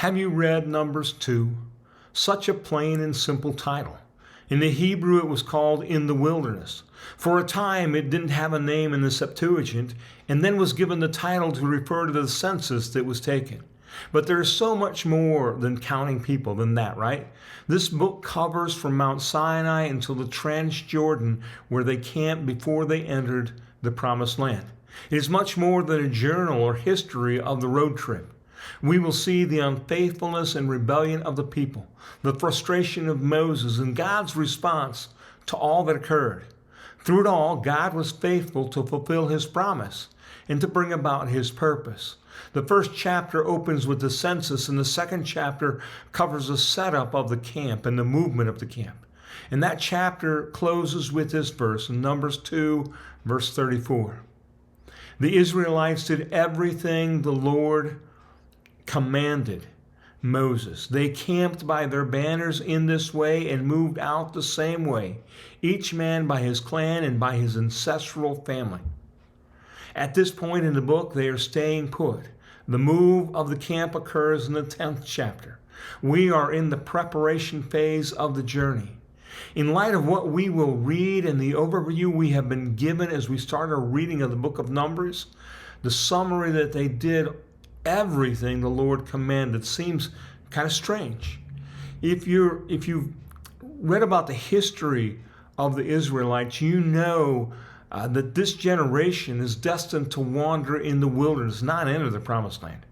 Have you read Numbers 2? Such a plain and simple title. In the Hebrew, it was called In the Wilderness. For a time, it didn't have a name in the Septuagint, and then was given the title to refer to the census that was taken. But there is so much more than counting people than that, right? This book covers from Mount Sinai until the Transjordan, where they camped before they entered the Promised Land. It is much more than a journal or history of the road trip. We will see the unfaithfulness and rebellion of the people, the frustration of Moses, and God's response to all that occurred. Through it all, God was faithful to fulfill his promise and to bring about his purpose. The first chapter opens with the census, and the second chapter covers the setup of the camp and the movement of the camp. And that chapter closes with this verse in Numbers 2, verse 34. The Israelites did everything the Lord commanded Moses. They camped by their banners in this way and moved out the same way, each man by his clan and by his ancestral family. At this point in the book, they are staying put. The move of the camp occurs in the 10th chapter. We are in the preparation phase of the journey. In light of what we will read and the overview we have been given as we start our reading of the book of Numbers, the summary that they did everything the Lord commanded seems kind of strange. If you've read about the history of the Israelites, you know that this generation is destined to wander in the wilderness, not enter the Promised Land.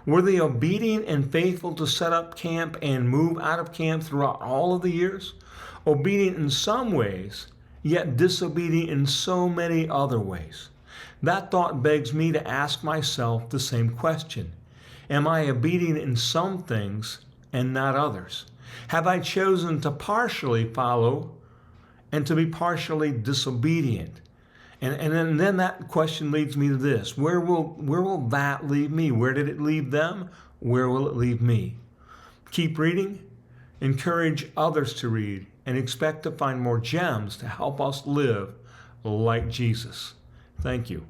Were they obedient and faithful to set up camp and move out of camp throughout all of the years? Obedient in some ways, yet disobedient in so many other ways. That thought begs me to ask myself the same question. Am I obedient in some things and not others? Have I chosen to partially follow and to be partially disobedient? And then that question leads me to this. Where will that leave me? Where did it leave them? Where will it leave me? Keep reading, encourage others to read, and expect to find more gems to help us live like Jesus. Thank you.